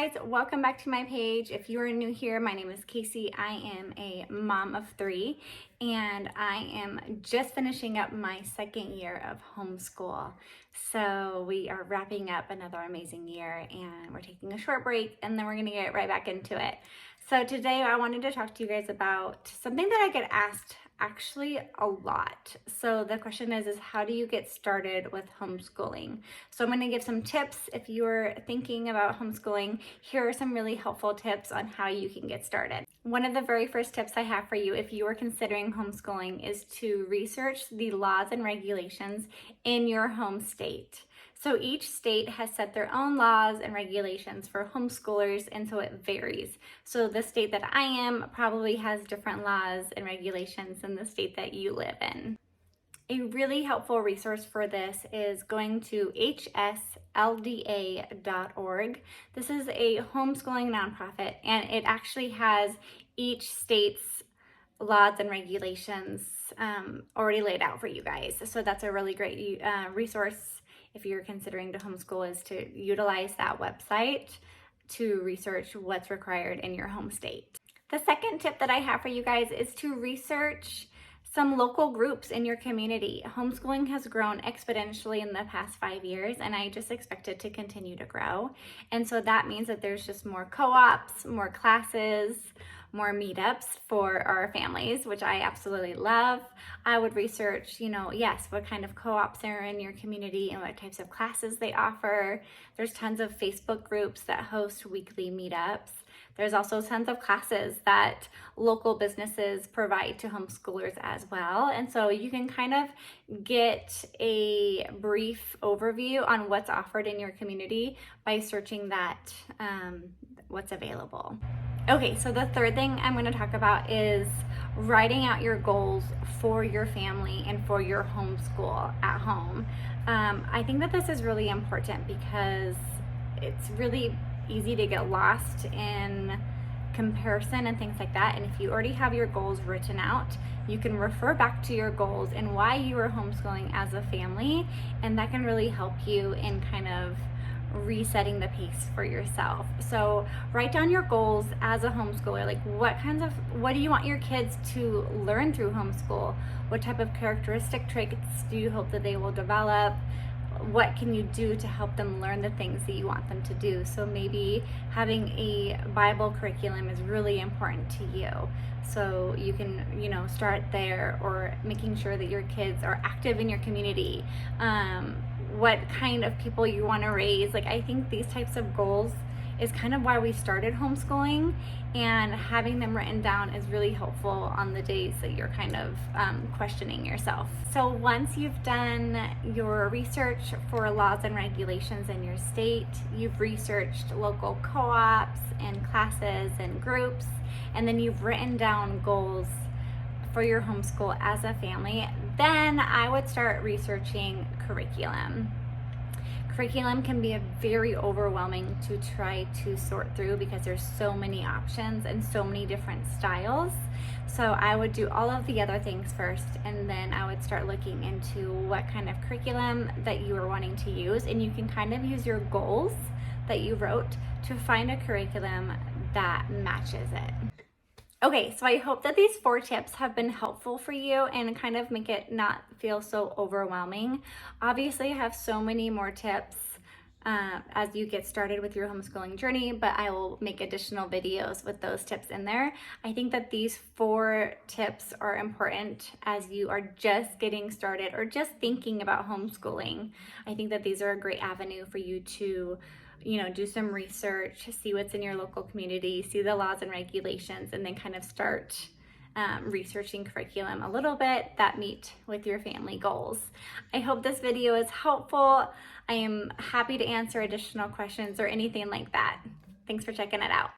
guys, welcome back to my page. If you are new here, my name is Kacey. I am a mom of 3 and I am just finishing up my second year of homeschool. So we are wrapping up another amazing year and we're taking a short break and then we're gonna get right back into it. So today I wanted to talk to you guys about something that I get asked actually a lot. So the question is how do you get started with homeschooling? So I'm going to give some tips if you're thinking about homeschooling. Here are some really helpful tips on how you can get started. One of the very first tips I have for you if you are considering homeschooling is to research the laws and regulations in your home state. So each state has set their own laws and regulations for homeschoolers, and so it varies. So the state that I am probably has different laws and regulations than the state that you live in. A really helpful resource for this is going to hslda.org. This is a homeschooling nonprofit, and it actually has each state's laws and regulations already laid out for you guys. So that's a really great resource if you're considering to homeschool, is to utilize that website to research what's required in your home state. The second tip that I have for you guys is to research some local groups in your community. Homeschooling has grown exponentially in the past 5 years, and I just expect it to continue to grow. And so that means that there's just more co-ops, more classes, more meetups for our families, which I absolutely love. I would research, what kind of co-ops are in your community and what types of classes they offer. There's tons of Facebook groups that host weekly meetups. There's also tons of classes that local businesses provide to homeschoolers as well. And so you can kind of get a brief overview on what's offered in your community by searching that, what's available. Okay, so the third thing I'm going to talk about is writing out your goals for your family and for your homeschool at home. I think that this is really important because it's really easy to get lost in comparison and things like that. And if you already have your goals written out, you can refer back to your goals and why you are homeschooling as a family, and that can really help you in kind of resetting the pace for yourself. So write down your goals as a homeschooler. Like what do you want your kids to learn through homeschool? What type of characteristic traits do you hope that they will develop? What can you do to help them learn the things that you want them to do? So maybe having a Bible curriculum is really important to you. So you can, start there, or making sure that your kids are active in your community. What kind of people you want to raise. Like, I think these types of goals is kind of why we started homeschooling, and having them written down is really helpful on the days that you're kind of questioning yourself. So once you've done your research for laws and regulations in your state, you've researched local co-ops and classes and groups, and then you've written down goals for your homeschool as a family, then I would start researching curriculum. Curriculum can be very overwhelming to try to sort through because there's so many options and so many different styles. So I would do all of the other things first, and then I would start looking into what kind of curriculum that you are wanting to use, and you can kind of use your goals that you wrote to find a curriculum that matches it. Okay, so I hope that these 4 tips have been helpful for you and kind of make it not feel so overwhelming. Obviously, I have so many more tips as you get started with your homeschooling journey, but I will make additional videos with those tips in there. I think that these 4 tips are important as you are just getting started or just thinking about homeschooling. I think that these are a great avenue for you to do some research, see what's in your local community, see the laws and regulations, and then kind of start researching curriculum a little bit that meet with your family goals. I hope this video is helpful. I am happy to answer additional questions or anything like that. Thanks for checking it out.